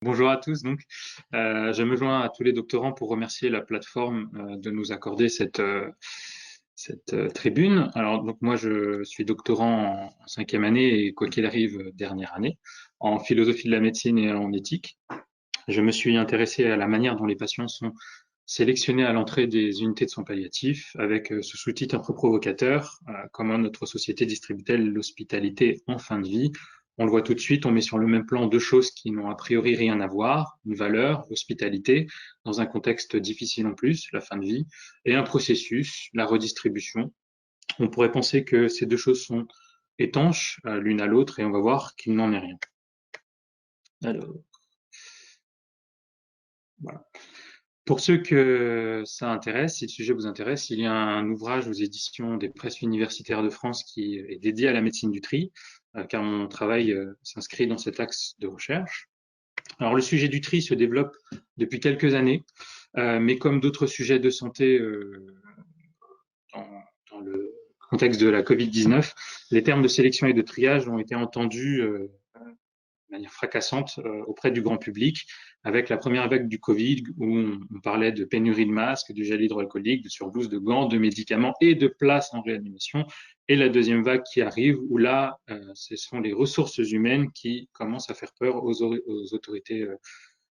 Bonjour à tous. Je me joins à tous les doctorants pour remercier la plateforme de nous accorder cette tribune. Moi, je suis doctorant en cinquième année et quoi qu'il arrive, dernière année, en philosophie de la médecine et en éthique. Je me suis intéressé à la manière dont les patients sont sélectionnés à l'entrée des unités de soins palliatifs, avec ce sous-titre un peu provocateur, comment notre société distribue-t-elle l'hospitalité en fin de vie. On le voit tout de suite, on met sur le même plan deux choses qui n'ont a priori rien à voir, une valeur, l'hospitalité, dans un contexte difficile en plus, la fin de vie, et un processus, la redistribution. On pourrait penser que ces deux choses sont étanches l'une à l'autre et on va voir qu'il n'en est rien. Alors, voilà. Pour ceux que ça intéresse, si le sujet vous intéresse, il y a un ouvrage aux éditions des presses universitaires de France qui est dédié à la médecine du tri, car mon travail s'inscrit dans cet axe de recherche. Alors le sujet du tri se développe depuis quelques années, mais comme d'autres sujets de santé dans, dans le contexte de la Covid-19, les termes de sélection et de triage ont été entendus de manière fracassante auprès du grand public, avec la première vague du Covid, où on parlait de pénurie de masques, de gel hydroalcoolique, de surdose, de gants, de médicaments et de places en réanimation. Et la deuxième vague qui arrive, où là, ce sont les ressources humaines qui commencent à faire peur aux autorités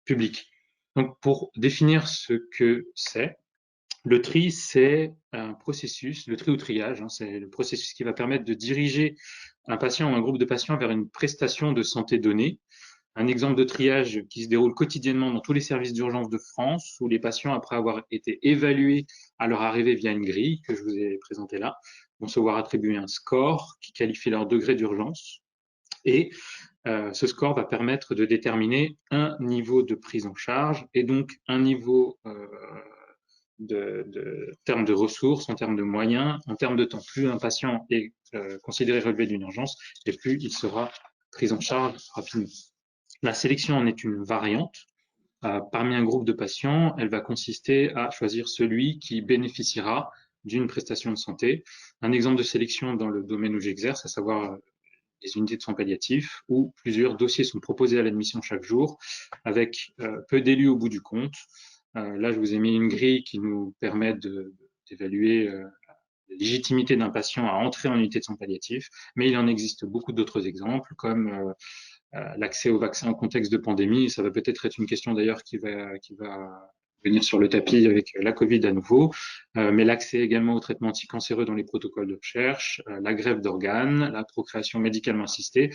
publiques. Donc, pour définir ce que c'est, le tri, c'est un processus, le tri ou triage, c'est le processus qui va permettre de diriger un patient ou un groupe de patients vers une prestation de santé donnée. Un exemple de triage qui se déroule quotidiennement dans tous les services d'urgence de France, où les patients, après avoir été évalués à leur arrivée via une grille que je vous ai présentée là, vont se voir attribuer un score qui qualifie leur degré d'urgence. Et ce score va permettre de déterminer un niveau de prise en charge et donc un niveau en termes de ressources, en termes de moyens, en termes de temps. Plus un patient est considéré relevé d'une urgence, et plus il sera pris en charge rapidement. La sélection en est une variante. Parmi un groupe de patients, elle va consister à choisir celui qui bénéficiera d'une prestation de santé. Un exemple de sélection dans le domaine où j'exerce, à savoir les unités de soins palliatifs, où plusieurs dossiers sont proposés à l'admission chaque jour, avec peu d'élus au bout du compte. Là, je vous ai mis une grille qui nous permet d'évaluer la légitimité d'un patient à entrer en unité de soins palliatifs, mais il en existe beaucoup d'autres exemples, comme l'accès au vaccin en contexte de pandémie. Ça va peut-être être une question d'ailleurs qui va venir sur le tapis avec la Covid à nouveau, mais l'accès également au traitement anticancéreux dans les protocoles de recherche, la greffe d'organes, la procréation médicalement assistée.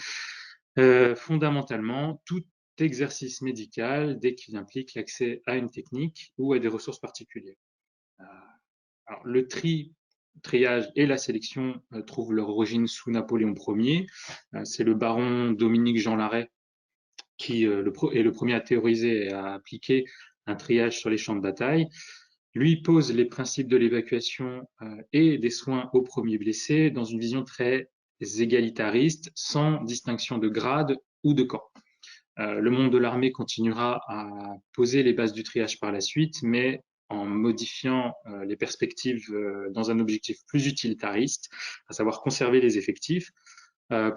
Fondamentalement, tout exercice médical dès qu'il implique l'accès à une technique ou à des ressources particulières. Alors, le triage et la sélection trouvent leur origine sous Napoléon Ier. C'est le baron Dominique Jean Larrey qui est le premier à théoriser et à appliquer un triage sur les champs de bataille. Lui pose les principes de l'évacuation et des soins aux premiers blessés dans une vision très égalitariste, sans distinction de grade ou de camp. Le monde de l'armée continuera à poser les bases du triage par la suite, mais en modifiant les perspectives dans un objectif plus utilitariste, à savoir conserver les effectifs.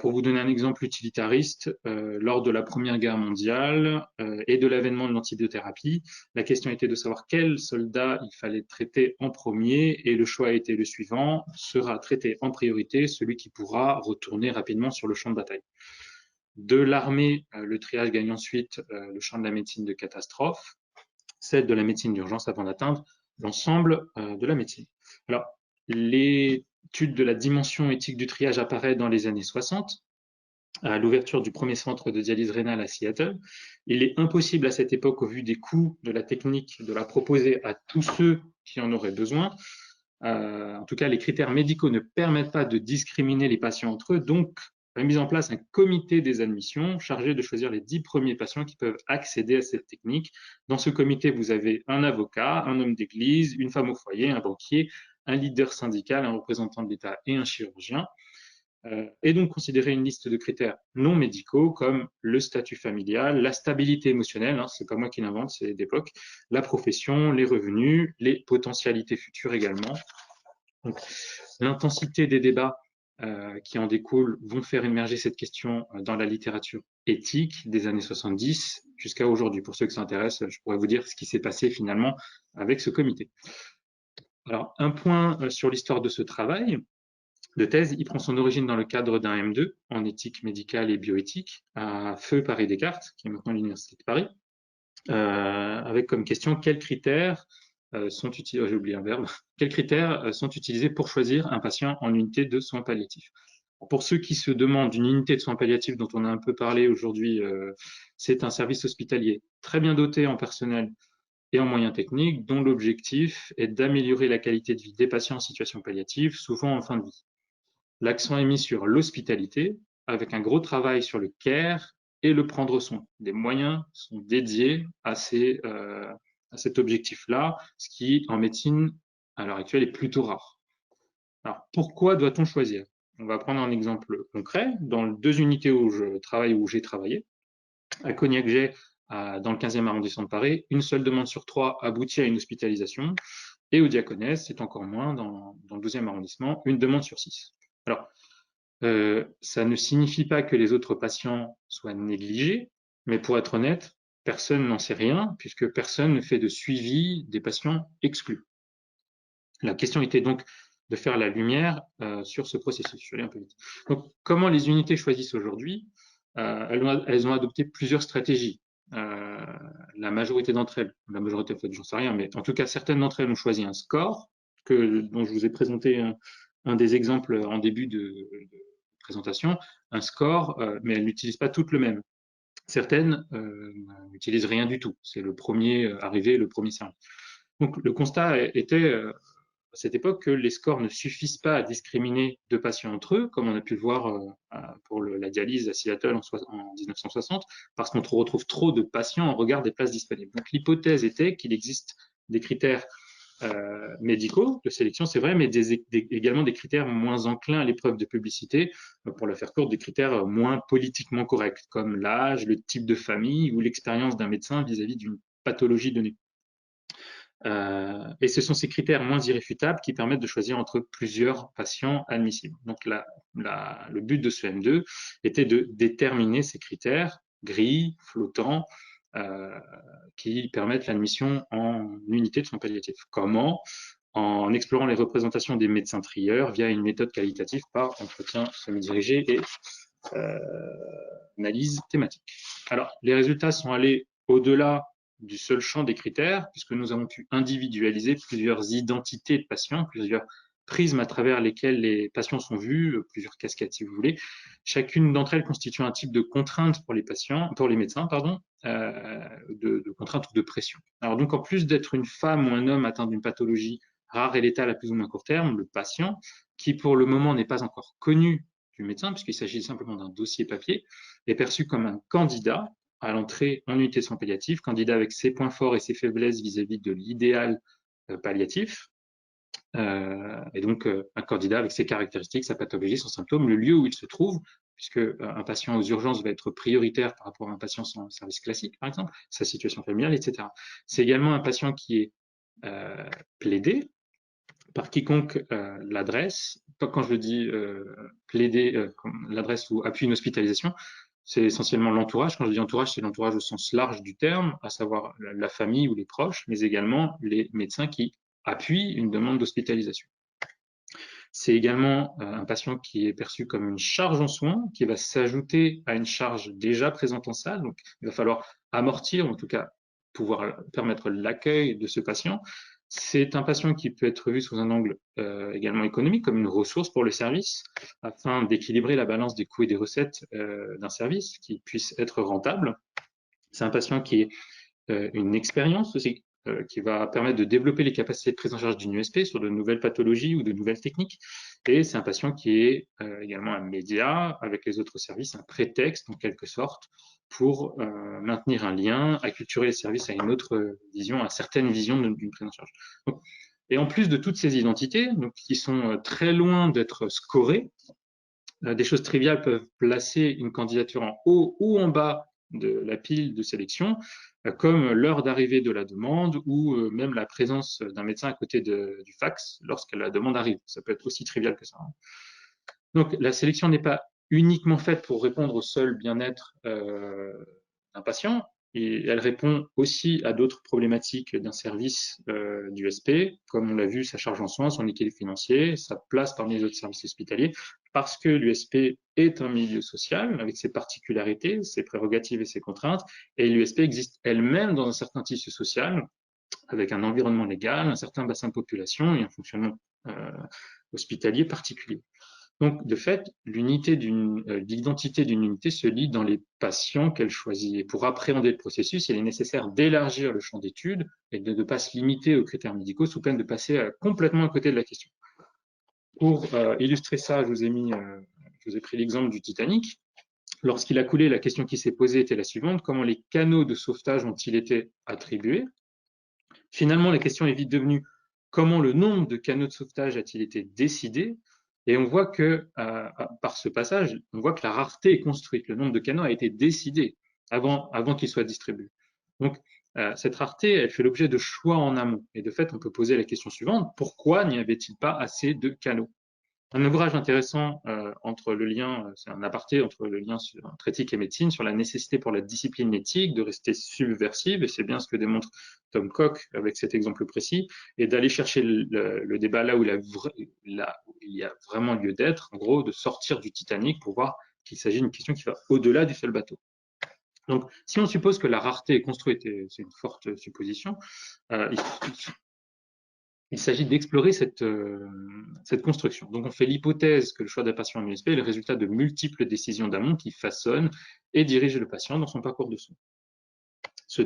Pour vous donner un exemple utilitariste, lors de la Première Guerre mondiale et de l'avènement de l'antibiothérapie, la question était de savoir quel soldat il fallait traiter en premier, et le choix a été le suivant: sera traité en priorité celui qui pourra retourner rapidement sur le champ de bataille. De l'armée, le triage gagne ensuite le champ de la médecine de catastrophe, celle de la médecine d'urgence avant d'atteindre l'ensemble de la médecine. Alors, l'étude de la dimension éthique du triage apparaît dans les années 60, à l'ouverture du premier centre de dialyse rénale à Seattle. Il est impossible à cette époque, au vu des coûts de la technique, de la proposer à tous ceux qui en auraient besoin. En tout cas, les critères médicaux ne permettent pas de discriminer les patients entre eux, donc on a mis en place un comité des admissions chargé de choisir les 10 premiers patients qui peuvent accéder à cette technique. Dans ce comité, vous avez un avocat, un homme d'église, une femme au foyer, un banquier, un leader syndical, un représentant de l'État et un chirurgien. Et donc considérer une liste de critères non médicaux comme le statut familial, la stabilité émotionnelle, c'est pas moi qui l'invente, c'est d'époque, la profession, les revenus, les potentialités futures également. L'intensité des débats qui en découlent vont faire émerger cette question dans la littérature éthique des années 70 jusqu'à aujourd'hui. Pour ceux qui s'intéressent, je pourrais vous dire ce qui s'est passé finalement avec ce comité. Alors, un point sur l'histoire de ce travail de thèse, il prend son origine dans le cadre d'un M2 en éthique médicale et bioéthique à Feu Paris Descartes, qui est maintenant l'Université de Paris, avec comme question quels critères sont utilisés, j'ai oublié un verbe, quels critères sont utilisés pour choisir un patient en unité de soins palliatifs. Pour ceux qui se demandent, une unité de soins palliatifs dont on a un peu parlé aujourd'hui, c'est un service hospitalier très bien doté en personnel et en moyens techniques, dont l'objectif est d'améliorer la qualité de vie des patients en situation palliative, souvent en fin de vie. L'accent est mis sur l'hospitalité, avec un gros travail sur le care et le prendre soin. Des moyens sont dédiés à cet objectif-là, ce qui, en médecine, à l'heure actuelle, est plutôt rare. Alors, pourquoi doit-on choisir? On va prendre un exemple concret. Dans les 2 unités où je travaille, où j'ai travaillé, à Cognac-Jay, dans le 15e arrondissement de Paris, une seule demande sur 3 aboutit à une hospitalisation. Et au Diaconès, c'est encore moins, dans le 12e arrondissement, une demande sur 6. Alors, ça ne signifie pas que les autres patients soient négligés, mais pour être honnête, personne n'en sait rien, puisque personne ne fait de suivi des patients exclus. La question était donc de faire la lumière sur ce processus. Je vais aller un peu vite. Donc, comment les unités choisissent aujourd'hui? Elles ont adopté plusieurs stratégies. La majorité d'entre elles, la majorité, en fait, j'en sais rien, mais en tout cas, certaines d'entre elles ont choisi un score dont je vous ai présenté un des exemples en début de présentation, un score, mais elles n'utilisent pas toutes le même. Certaines n'utilisent rien du tout. C'est le premier arrivé, le premier servi. Donc, le constat était à cette époque que les scores ne suffisent pas à discriminer deux patients entre eux, comme on a pu le voir pour la dialyse à Seattle en 1960, parce qu'on retrouve trop de patients en regard des places disponibles. Donc l'hypothèse était qu'il existe des critères médicaux de sélection, c'est vrai, mais également des critères moins enclins à l'épreuve de publicité, pour la faire courte, des critères moins politiquement corrects, comme l'âge, le type de famille ou l'expérience d'un médecin vis-à-vis d'une pathologie donnée. Et ce sont ces critères moins irréfutables qui permettent de choisir entre plusieurs patients admissibles. Donc le but de ce M2 était de déterminer ces critères gris, flottants, qui permettent l'admission en unité de soins palliatifs. Comment? En explorant les représentations des médecins trieurs via une méthode qualitative par entretien semi-dirigé et analyse thématique. Alors, les résultats sont allés au-delà du seul champ des critères, puisque nous avons pu individualiser plusieurs identités de patients, plusieurs prismes à travers lesquels les patients sont vus, plusieurs casquettes si vous voulez. Chacune d'entre elles constitue un type de contrainte pour les patients, pour les médecins, de contrainte ou de pression. Alors donc, en plus d'être une femme ou un homme atteint d'une pathologie rare et létale à plus ou moins court terme, le patient, qui pour le moment n'est pas encore connu du médecin, puisqu'il s'agit simplement d'un dossier papier, est perçu comme un candidat à l'entrée en unité de soins palliatifs, candidat avec ses points forts et ses faiblesses vis-à-vis de l'idéal palliatif, et donc un candidat avec ses caractéristiques, sa pathologie, son symptôme, le lieu où il se trouve, puisque un patient aux urgences va être prioritaire par rapport à un patient sans service classique, par exemple, sa situation familiale, etc. C'est également un patient qui est plaidé par quiconque l'adresse. Quand je dis plaider, l'adresse ou appuie une hospitalisation, c'est essentiellement l'entourage. Quand je dis entourage, c'est l'entourage au sens large du terme, à savoir la famille ou les proches, mais également les médecins qui appuient une demande d'hospitalisation. C'est également un patient qui est perçu comme une charge en soins, qui va s'ajouter à une charge déjà présente en salle. Donc, il va falloir amortir, en tout cas pouvoir permettre l'accueil de ce patient. C'est un patient qui peut être vu sous un angle également économique, comme une ressource pour le service, afin d'équilibrer la balance des coûts et des recettes d'un service qui puisse être rentable. C'est un patient qui est une expérience aussi, qui va permettre de développer les capacités de prise en charge d'une USP sur de nouvelles pathologies ou de nouvelles techniques. Et c'est un patient qui est également un média avec les autres services, un prétexte en quelque sorte pour maintenir un lien, acculturer les services à une autre vision, à certaines visions d'une prise en charge. Donc, et en plus de toutes ces identités, donc, qui sont très loin d'être scorées, des choses triviales peuvent placer une candidature en haut ou en bas de la pile de sélection, comme l'heure d'arrivée de la demande ou même la présence d'un médecin à côté du fax lorsque la demande arrive. Ça peut être aussi trivial que ça. Donc, la sélection n'est pas uniquement faite pour répondre au seul bien-être d'un patient, et elle répond aussi à d'autres problématiques d'un service d'USP, comme on l'a vu, sa charge en soins, son équilibre financier, sa place parmi les autres services hospitaliers, parce que l'USP est un milieu social avec ses particularités, ses prérogatives et ses contraintes, et l'USP existe elle-même dans un certain tissu social, avec un environnement légal, un certain bassin de population et un fonctionnement hospitalier particulier. Donc, de fait, l'identité d'une unité se lie dans les patients qu'elle choisit. Et pour appréhender le processus, il est nécessaire d'élargir le champ d'études et de ne pas se limiter aux critères médicaux sous peine de passer complètement à côté de la question. Pour illustrer ça, je vous ai pris l'exemple du Titanic. Lorsqu'il a coulé, la question qui s'est posée était la suivante: comment les canaux de sauvetage ont-ils été attribués? Finalement, la question est vite devenue: comment le nombre de canaux de sauvetage a-t-il été décidé? Et on voit que, par ce passage, on voit que la rareté est construite. Le nombre de canaux a été décidé avant qu'il soit distribué. Donc, cette rareté, elle fait l'objet de choix en amont. Et de fait, on peut poser la question suivante: pourquoi n'y avait-il pas assez de canaux? Un ouvrage intéressant entre le lien, c'est un aparté entre le lien entre éthique et médecine, sur la nécessité pour la discipline éthique de rester subversive, et c'est bien ce que démontre Tom Cook avec cet exemple précis, et d'aller chercher le débat là où il y a vraiment lieu d'être, en gros, de sortir du Titanic pour voir qu'il s'agit d'une question qui va au-delà du seul bateau. Donc, si on suppose que la rareté est construite, et c'est une forte supposition, il s'agit d'explorer cette construction. Donc, on fait l'hypothèse que le choix d'un patient en USP est le résultat de multiples décisions d'amont qui façonnent et dirigent le patient dans son parcours de soins. Ce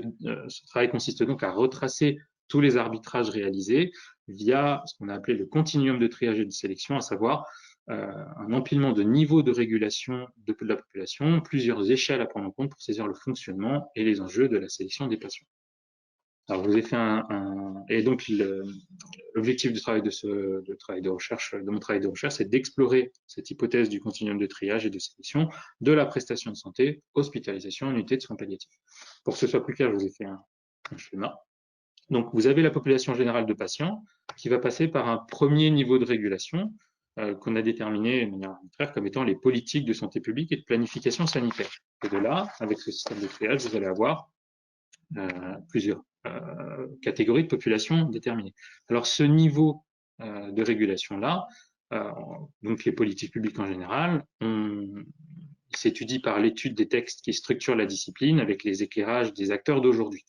travail consiste donc à retracer tous les arbitrages réalisés via ce qu'on a appelé le continuum de triage et de sélection, à savoir un empilement de niveaux de régulation de la population, plusieurs échelles à prendre en compte pour saisir le fonctionnement et les enjeux de la sélection des patients. Alors, je vous ai fait et donc l'objectif du travail de recherche, de mon travail de recherche, c'est d'explorer cette hypothèse du continuum de triage et de sélection de la prestation de santé, hospitalisation, unité de soins palliatifs. Pour que ce soit plus clair, je vous ai fait un schéma. Donc, vous avez la population générale de patients qui va passer par un premier niveau de régulation qu'on a déterminé de manière arbitraire comme étant les politiques de santé publique et de planification sanitaire. Et de là, avec ce système de triage, vous allez avoir plusieurs catégories de population déterminées. Alors, ce niveau de régulation-là, donc les politiques publiques en général, s'étudie par l'étude des textes qui structurent la discipline avec les éclairages des acteurs d'aujourd'hui.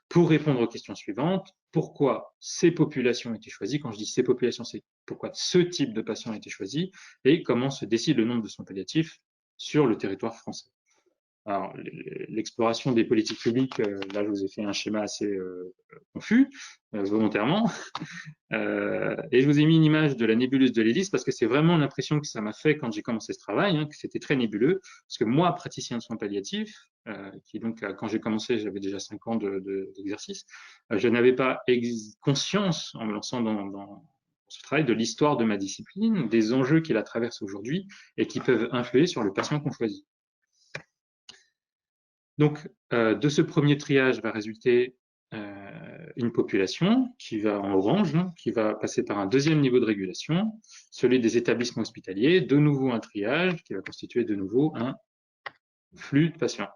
Pour répondre aux questions suivantes: pourquoi ces populations ont été choisies? Quand je dis ces populations, c'est pourquoi ce type de patient a été choisi, et comment se décide le nombre de soins palliatifs sur le territoire français. Alors, l'exploration des politiques publiques, là, je vous ai fait un schéma assez confus, volontairement. Et je vous ai mis une image de la nébuleuse de l'hélice parce que c'est vraiment l'impression que ça m'a fait quand j'ai commencé ce travail, que c'était très nébuleux. Parce que moi, praticien de soins palliatifs, qui donc, quand j'ai commencé, j'avais déjà 5 ans d'exercice, je n'avais pas conscience, en me lançant dans ce travail, de l'histoire de ma discipline, des enjeux qui la traversent aujourd'hui et qui peuvent influer sur le patient qu'on choisit. Donc, de ce premier triage va résulter une population qui va en orange, qui va passer par un deuxième niveau de régulation, celui des établissements hospitaliers, de nouveau un triage qui va constituer de nouveau un flux de patients.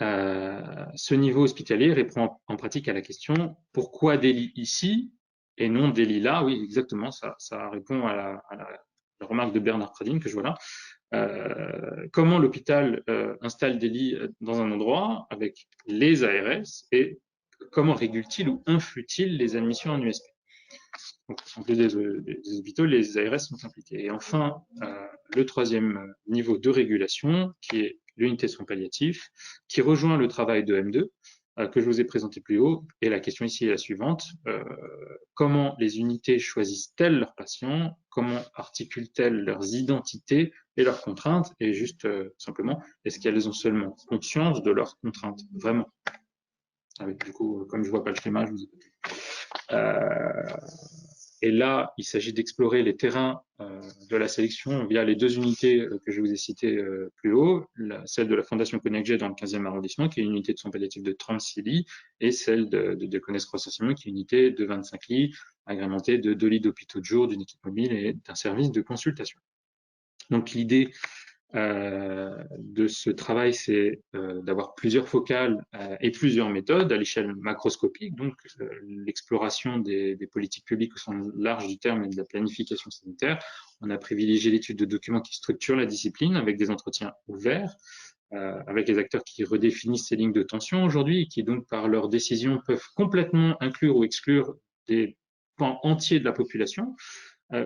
Ce niveau hospitalier répond en pratique à la question: pourquoi des lits ici et non des lits là? Oui, exactement, ça répond à la remarque de Bernard Pradine que je vois là. Comment l'hôpital installe des lits dans un endroit avec les ARS et comment régule-t-il ou influe-t-il les admissions en USP? Donc, en plus des hôpitaux, les ARS sont impliqués. Et enfin, le troisième niveau de régulation, qui est l'unité de soins palliatifs, qui rejoint le travail de M2, que je vous ai présenté plus haut. Et la question ici est la suivante: comment les unités choisissent-elles leurs patients? Comment articulent-elles leurs identités et leurs contraintes? Et juste simplement, est-ce qu'elles ont seulement conscience de leurs contraintes? Vraiment. Avec, du coup, comme je vois pas le schéma, je vous ai et là, il s'agit d'explorer les terrains de la sélection via les deux unités que je vous ai citées plus haut, celle de la Fondation Connect dans le 15e arrondissement, qui est une unité de soins palliatifs de 36 lits, et celle de Diaconesse Croix-Saint-Simon, qui est une unité de 25 lits, agrémentée de 2 lits d'hôpitaux de jour, d'une équipe mobile et d'un service de consultation. Donc l'idée de ce travail, c'est d'avoir plusieurs focales et plusieurs méthodes à l'échelle macroscopique, donc l'exploration des politiques publiques au sens large du terme et de la planification sanitaire. On a privilégié l'étude de documents qui structurent la discipline avec des entretiens ouverts, avec les acteurs qui redéfinissent ces lignes de tension aujourd'hui et qui donc par leurs décisions peuvent complètement inclure ou exclure des pans entiers de la population.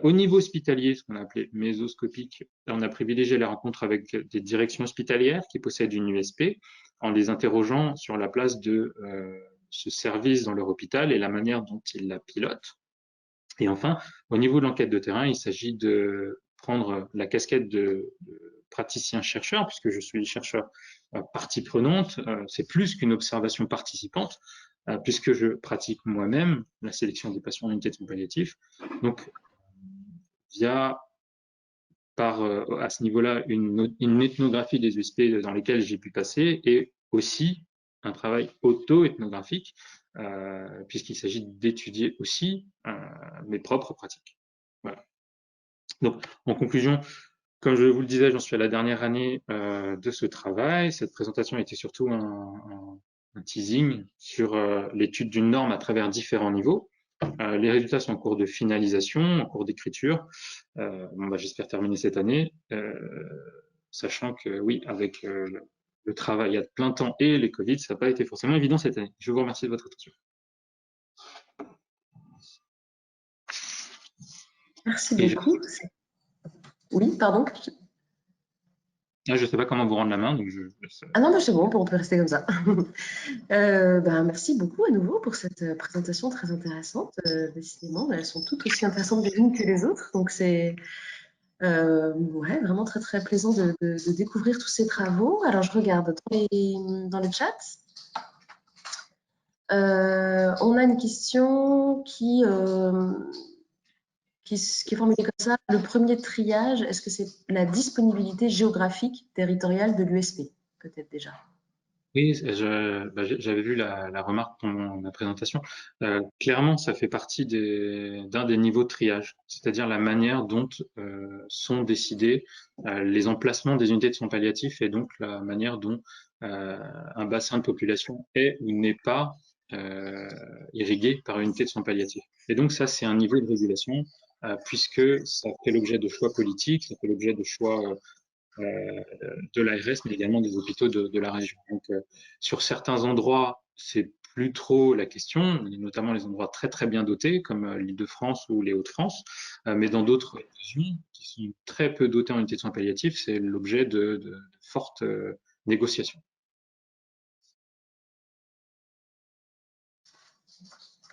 Au niveau hospitalier, ce qu'on a appelé mésoscopique, on a privilégié les rencontres avec des directions hospitalières qui possèdent une USP en les interrogeant sur la place de ce service dans leur hôpital et la manière dont ils la pilotent. Et enfin, au niveau de l'enquête de terrain, il s'agit de prendre la casquette de praticien-chercheur, puisque je suis chercheur partie prenante. C'est plus qu'une observation participante, puisque je pratique moi-même la sélection des patients en unité de soins palliatifs. Donc, via à ce niveau-là une ethnographie des USP dans lesquelles j'ai pu passer et aussi un travail auto-ethnographique puisqu'il s'agit d'étudier aussi mes propres pratiques. Voilà. Donc, en conclusion, comme je vous le disais, j'en suis à la dernière année de ce travail. Cette présentation était surtout un teasing sur l'étude d'une norme à travers différents niveaux. Les résultats sont en cours de finalisation, en cours d'écriture. J'espère terminer cette année, sachant que oui, avec le travail à plein temps et les Covid, ça n'a pas été forcément évident cette année. Je vous remercie de votre attention. Merci beaucoup. Oui, pardon. Je ne sais pas comment vous rendre la main, donc Ah non, c'est bon, on peut rester comme ça. Merci beaucoup à nouveau pour cette présentation très intéressante. Décidément, elles sont toutes aussi intéressantes les unes que les autres. Donc, c'est vraiment très, très plaisant de découvrir tous ces travaux. Alors, je regarde dans le chat. On a une question qui est formulée comme ça. Le premier triage, est-ce que c'est la disponibilité géographique territoriale de l'USP? Peut-être déjà. Oui, j'avais vu la remarque dans ma présentation. Clairement, ça fait partie d'un des niveaux de triage, c'est-à-dire la manière dont sont décidés les emplacements des unités de soins palliatifs et donc la manière dont un bassin de population est ou n'est pas irrigué par une unité de soins palliatifs. Et donc ça, c'est un niveau de régulation puisque ça fait l'objet de choix politiques, ça fait l'objet de choix de l'ARS, mais également des hôpitaux de la région. Donc, sur certains endroits, c'est plus trop la question, notamment les endroits très très bien dotés, comme l'Île-de-France ou les Hauts-de-France, mais dans d'autres régions qui sont très peu dotées en unités de soins palliatifs, c'est l'objet de fortes négociations.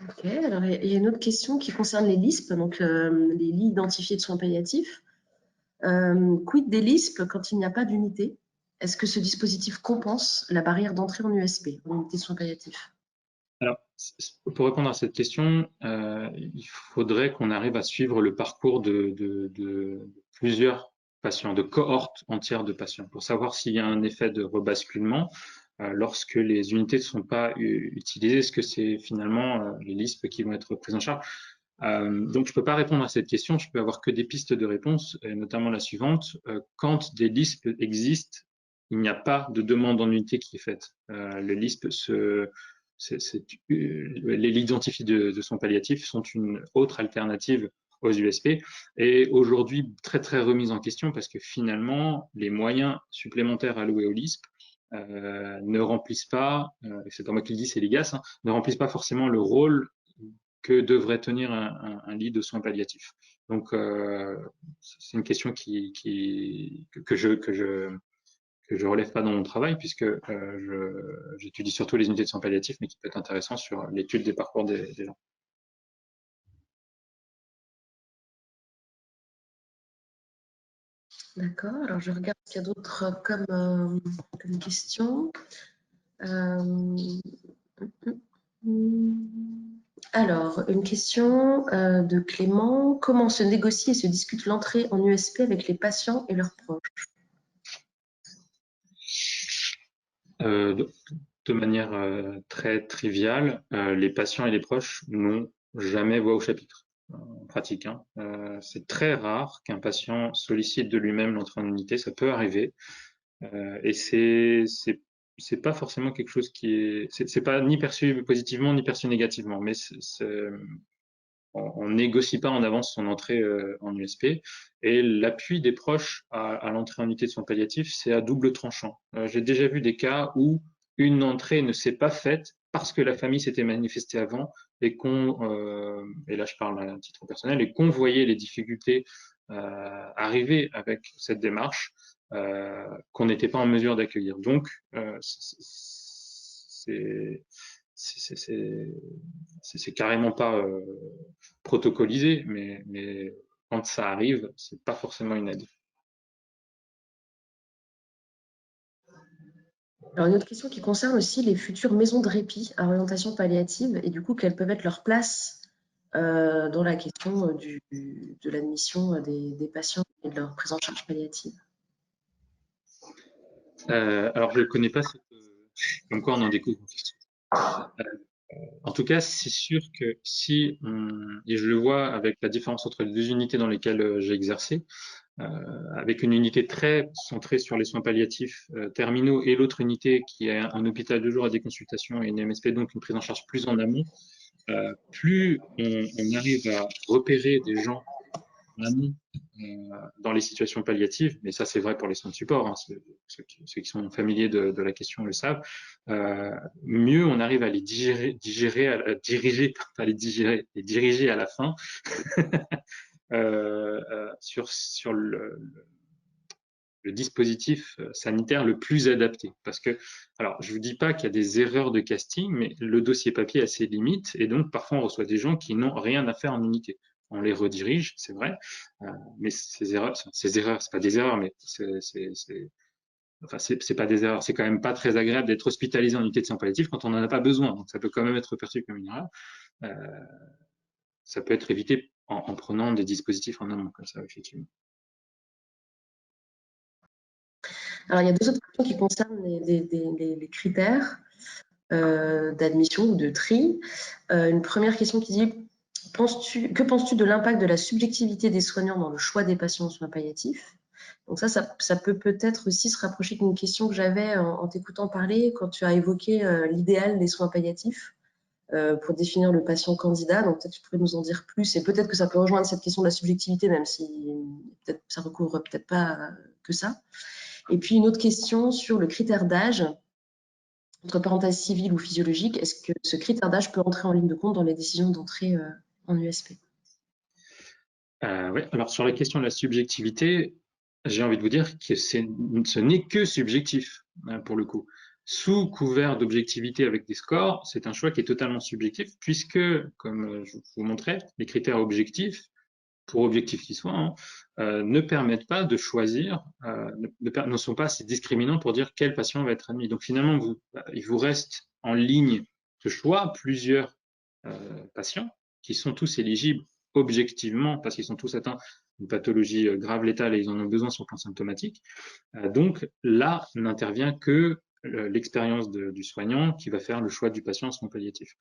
Ok, alors il y a une autre question qui concerne les LISP, donc les lits identifiés de soins palliatifs. Quid des LISP quand il n'y a pas d'unité? Est-ce que ce dispositif compense la barrière d'entrée en USP, en unité de soins palliatifs? Alors, pour répondre à cette question, il faudrait qu'on arrive à suivre le parcours de plusieurs patients, de cohortes entières de patients, pour savoir s'il y a un effet de rebasculement lorsque les unités ne sont pas utilisées. Est-ce que c'est finalement les LISP qui vont être prises en charge? Donc, je ne peux pas répondre à cette question. Je peux avoir que des pistes de réponse, et notamment la suivante. Quand des LISP existent, il n'y a pas de demande en unité qui est faite. Les LISP les lits identifiés de soins palliatifs sont une autre alternative aux USP et aujourd'hui très très remise en question parce que finalement les moyens supplémentaires alloués aux LISP ne remplissent pas, c'est pas moi qui le dis, c'est l'IGAS, hein, ne remplissent pas forcément le rôle que devrait tenir un lit de soins palliatifs. Donc c'est une question que je relève pas dans mon travail puisque j'étudie surtout les unités de soins palliatifs, mais qui peut être intéressant sur l'étude des parcours des gens. D'accord, alors je regarde ce qu'il y a d'autres comme questions. Alors, une question de Clément. Comment se négocie et se discute l'entrée en USP avec les patients et leurs proches? De manière très triviale, les patients et les proches n'ont jamais voix au chapitre. en pratique, hein. C'est très rare qu'un patient sollicite de lui-même l'entrée en unité, ça peut arriver, et c'est pas forcément quelque chose qui c'est pas ni perçu positivement ni perçu négativement, mais on négocie pas en avance son entrée en USP. Et l'appui des proches à l'entrée en unité de soins palliatifs, c'est à double tranchant. J'ai déjà vu des cas où une entrée ne s'est pas faite parce que la famille s'était manifestée avant et là je parle à titre personnel, et qu'on voyait les difficultés arriver avec cette démarche qu'on n'était pas en mesure d'accueillir. Donc, c'est c'est carrément pas protocolisé, mais quand ça arrive, c'est pas forcément une aide. Alors, une autre question qui concerne aussi les futures maisons de répit à orientation palliative et du coup, quelle peut être leur place dans la question de l'admission des patients et de leur prise en charge palliative. Alors, je ne connais pas comme quoi on en découvre. En tout cas, c'est sûr que si, et je le vois avec la différence entre les deux unités dans lesquelles j'ai exercé, avec une unité très centrée sur les soins palliatifs terminaux et l'autre unité qui est un hôpital de jour à des consultations et une MSP, donc une prise en charge plus en amont, plus on arrive à repérer des gens en amont dans les situations palliatives, mais ça c'est vrai pour les soins de support, hein, ceux qui sont familiers de la question le savent, mieux on arrive à les diriger, pas les digérer, les diriger à la fin sur le dispositif sanitaire le plus adapté. Parce que, alors, je vous dis pas qu'il y a des erreurs de casting, mais le dossier papier a ses limites, et donc parfois on reçoit des gens qui n'ont rien à faire en unité. On les redirige, c'est vrai, mais ces erreurs, c'est pas des erreurs, mais enfin, c'est pas des erreurs. C'est quand même pas très agréable d'être hospitalisé en unité de soins palliatifs quand on n'en a pas besoin. Donc ça peut quand même être perçu comme une erreur. Euh, Ça peut être évité en prenant des dispositifs en amont comme ça, effectivement. Alors, il y a deux autres questions qui concernent les critères d'admission ou de tri. Une première question qui dit que penses-tu de l'impact de la subjectivité des soignants dans le choix des patients en soins palliatifs? Donc ça peut peut-être aussi se rapprocher d'une question que j'avais en t'écoutant parler quand tu as évoqué l'idéal des soins palliatifs pour définir le patient candidat. Donc peut-être tu pourrais nous en dire plus et peut-être que ça peut rejoindre cette question de la subjectivité, même si peut-être ça recouvre peut-être pas que ça. Et puis une autre question sur le critère d'âge, entre parenthèses civile ou physiologique. Est-ce que ce critère d'âge peut entrer en ligne de compte dans les décisions d'entrée en USP? Oui, alors sur la question de la subjectivité, j'ai envie de vous dire que ce n'est que subjectif, hein, pour le coup. Sous couvert d'objectivité avec des scores, c'est un choix qui est totalement subjectif, puisque, comme je vous montrais, les critères objectifs, pour objectifs qu'ils soient, hein, ne permettent pas de choisir, ne sont pas assez discriminants pour dire quel patient va être admis. Donc finalement, il vous reste en ligne de choix plusieurs patients qui sont tous éligibles objectivement parce qu'ils sont tous atteints d'une pathologie grave létale et ils en ont besoin sur le plan symptomatique. Donc là, n'intervient que l'expérience du soignant qui va faire le choix du patient en soins palliatifs.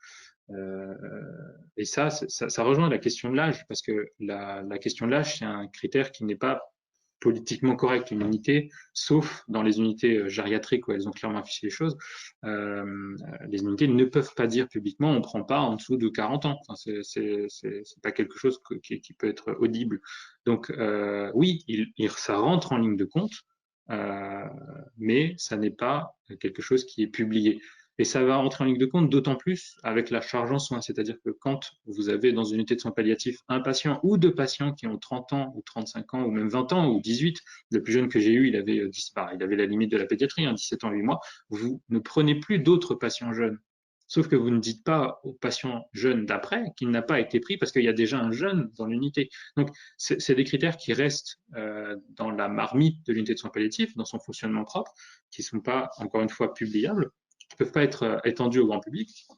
Et ça rejoint la question de l'âge, parce que la question de l'âge, c'est un critère qui n'est pas politiquement correct. Une unité, sauf dans les unités gériatriques où elles ont clairement affiché les choses, les unités ne peuvent pas dire publiquement on ne prend pas en dessous de 40 ans. Enfin, c'est pas quelque chose qui peut être audible. Donc oui, ça rentre en ligne de compte, mais ça n'est pas quelque chose qui est publié. Et ça va entrer en ligne de compte d'autant plus avec la charge en soins. C'est-à-dire que quand vous avez dans une unité de soins palliatifs un patient ou deux patients qui ont 30 ans ou 35 ans ou même 20 ans ou 18, le plus jeune que j'ai eu, il avait la limite de la pédiatrie, 17 ans, 8 mois, vous ne prenez plus d'autres patients jeunes. Sauf que vous ne dites pas au patient jeune d'après qu'il n'a pas été pris parce qu'il y a déjà un jeune dans l'unité. Donc, c'est des critères qui restent dans la marmite de l'unité de soins palliatifs, dans son fonctionnement propre, qui ne sont pas, encore une fois, publiables, qui ne peuvent pas être étendus au grand public,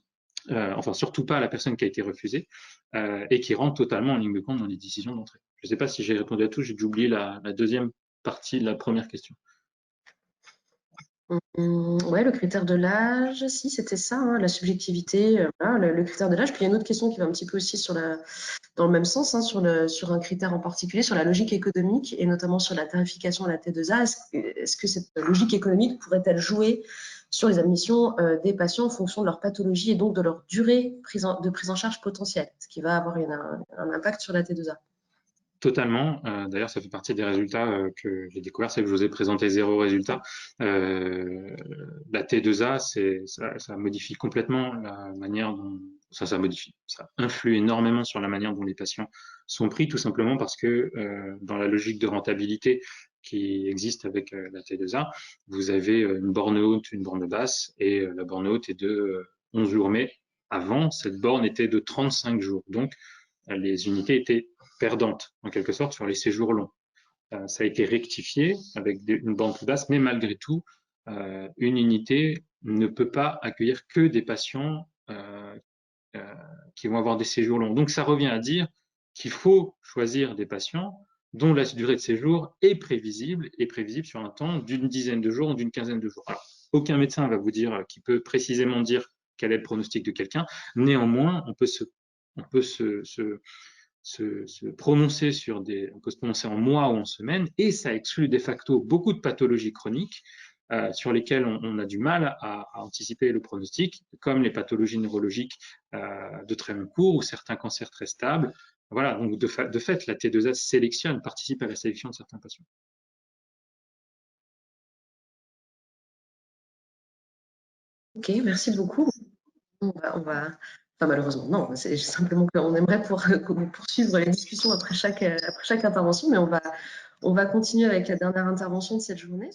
enfin surtout pas à la personne qui a été refusée, et qui rentrent totalement en ligne de compte dans les décisions d'entrée. Je ne sais pas si j'ai répondu à tout, j'ai oublié la deuxième partie de la première question. Ouais, le critère de l'âge, si, c'était ça, hein, la subjectivité, voilà, le critère de l'âge. Puis il y a une autre question qui va un petit peu aussi dans le même sens, hein, sur un critère en particulier, sur la logique économique et notamment sur la tarification à la T2A. Est-ce que cette logique économique pourrait-elle jouer sur les admissions des patients en fonction de leur pathologie et donc de leur durée de prise en charge potentielle, ce qui va avoir un impact sur la T2A? Totalement. D'ailleurs, ça fait partie des résultats que j'ai découvert, c'est que je vous ai présenté 0 résultat. La T2A, ça modifie complètement la manière dont ça modifie. Ça influe énormément sur la manière dont les patients sont pris, tout simplement parce que dans la logique de rentabilité qui existe avec la T2A, vous avez une borne haute, une borne basse, et la borne haute est de 11 jours. Mais avant, cette borne était de 35 jours. Donc, les unités étaient perdantes, en quelque sorte, sur les séjours longs. Ça a été rectifié avec une bande plus basse, mais malgré tout, une unité ne peut pas accueillir que des patients qui vont avoir des séjours longs. Donc ça revient à dire qu'il faut choisir des patients dont la durée de séjour est prévisible sur un temps d'une dizaine de jours ou d'une quinzaine de jours. Alors, aucun médecin va vous dire, qui peut précisément dire quel est le pronostic de quelqu'un. Néanmoins, on peut se prononcer on peut se prononcer en mois ou en semaines, et ça exclut de facto beaucoup de pathologies chroniques sur lesquelles on a du mal à anticiper le pronostic, comme les pathologies neurologiques de très long cours ou certains cancers très stables. Voilà, donc de fait, la T2A participe à la sélection de certains patients. Ok, merci beaucoup. Enfin, malheureusement, non, c'est simplement qu'on aimerait poursuivre les discussions après chaque intervention, mais on va continuer avec la dernière intervention de cette journée.